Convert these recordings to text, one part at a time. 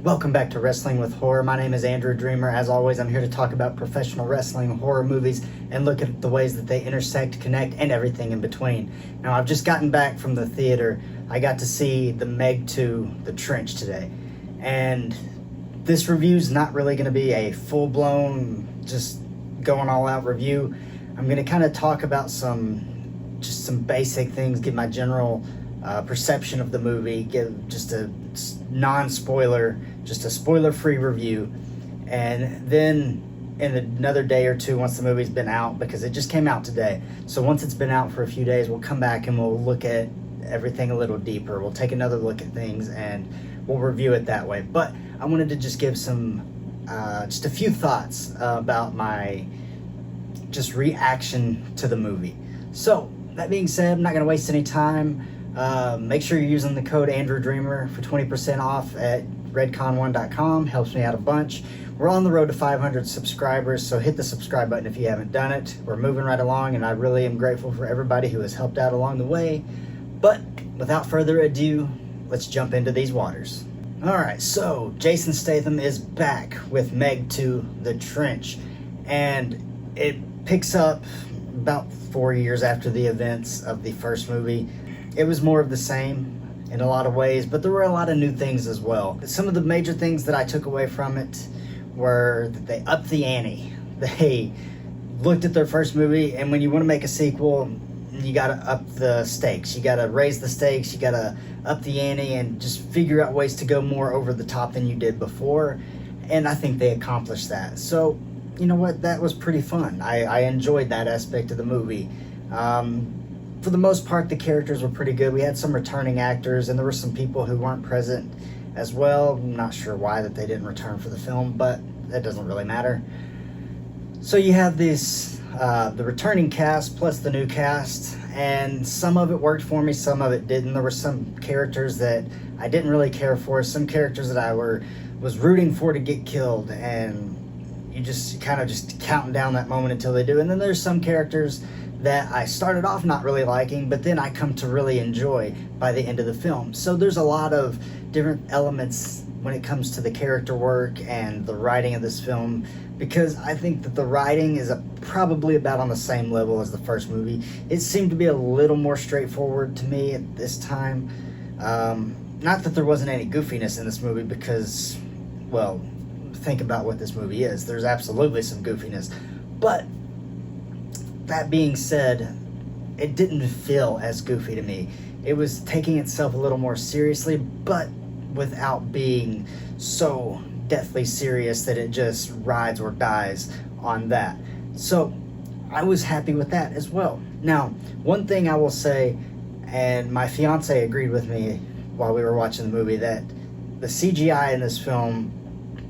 Welcome back to Wrestling with Horror. My name is Andrew Dreamer. As always, I'm here to talk about professional wrestling, horror movies, and look at the ways that they intersect, connect, and everything in between. Now, I've just gotten back from the theater. I got to see the Meg 2, The Trench today. And this review's not really going to be a full-blown, just going all-out review. I'm going to kind of talk about some basic things, give my general perception of the movie, give just a non-spoiler, just a spoiler-free review, and then in another day or two, once the movie's been out, because it just came out today, so once it's been out for a few days, we'll come back and we'll look at everything a little deeper. We'll take another look at things and we'll review it that way. But I wanted to just give some just a few thoughts about my just reaction to the movie. So that being said, I'm not going to waste any time. Make sure you're using the code AndrewDreamer for 20% off at redcon1.com. Helps me out a bunch. We're on the road to 500 subscribers, so hit the subscribe button if you haven't done it. We're moving right along, and I really am grateful for everybody who has helped out along the way. But without further ado, let's jump into these waters. Alright, so Jason Statham is back with Meg 2, The Trench, and it picks up about 4 years after the events of the first movie. It was more of the same in a lot of ways, but there were a lot of new things as well. Some of the major things that I took away from it were that they upped the ante. They looked at their first movie, and when you want to make a sequel, you got to up the stakes. You got to raise the stakes. You got to up the ante and just figure out ways to go more over the top than you did before. And I think they accomplished that. So, you know what? That was pretty fun. I enjoyed that aspect of the movie. For the most part, the characters were pretty good. We had some returning actors, and there were some people who weren't present as well. I'm not sure why that they didn't return for the film, but that doesn't really matter. So you have this, the returning cast plus the new cast, and some of it worked for me, some of it didn't. There were some characters that I didn't really care for, some characters that I was rooting for to get killed, and you just kind of just counting down that moment until they do. And then there's some characters that I started off not really liking, but then I come to really enjoy by the end of the film. So there's a lot of different elements when it comes to the character work and the writing of this film, because I think that the writing is probably about on the same level as the first movie. It seemed to be a little more straightforward to me at this time. Not that there wasn't any goofiness in this movie, because, well, think about what this movie is. There's absolutely some goofiness. But that being said, it didn't feel as goofy to me. It was taking itself a little more seriously, but without being so deathly serious that it just rides or dies on that. So I was happy with that as well. Now, one thing I will say, and my fiance agreed with me while we were watching the movie, that the CGI in this film,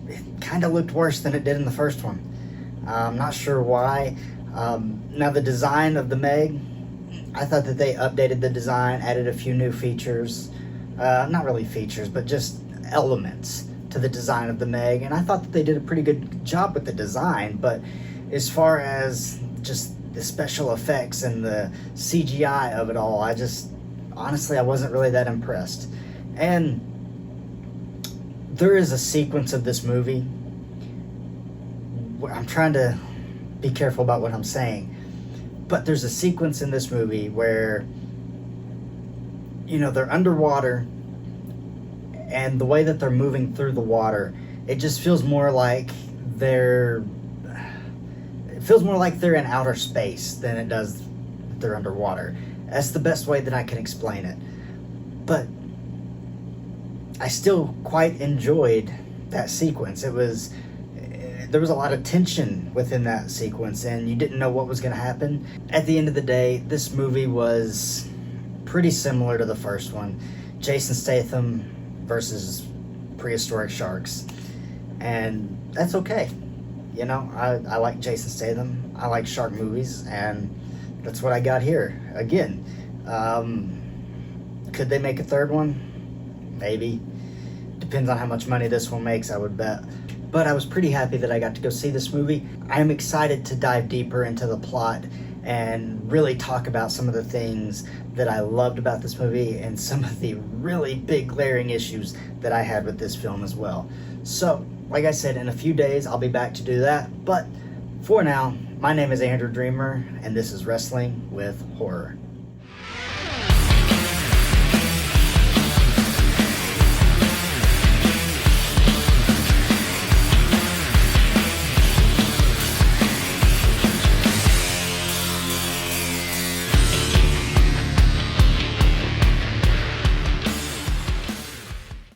it kind of looked worse than it did in the first one. I'm not sure why. Now, the design of the Meg, I thought that they updated the design, added a few new features. Not really features, but just elements to the design of the Meg. And I thought that they did a pretty good job with the design. But as far as just the special effects and the CGI of it all, honestly, I wasn't really that impressed. And there is a sequence of this movie where I'm trying to be careful about what I'm saying, but there's a sequence in this movie where, you know, they're underwater, and the way that they're moving through the water, it just feels more like they're in outer space than it does that they're underwater. That's the best way that I can explain it. But I still quite enjoyed that sequence. There was a lot of tension within that sequence, and you didn't know what was going to happen. At the end of the day, this movie was pretty similar to the first one. Jason Statham versus prehistoric sharks. And that's okay. You know, I like Jason Statham. I like shark movies, and that's what I got here. Again, could they make a third one? Maybe. Depends on how much money this one makes, I would bet. But I was pretty happy that I got to go see this movie. I am excited to dive deeper into the plot and really talk about some of the things that I loved about this movie and some of the really big glaring issues that I had with this film as well. So, like I said, in a few days I'll be back to do that, but for now, my name is Andrew Dreamer, and this is Wrestling with Horror.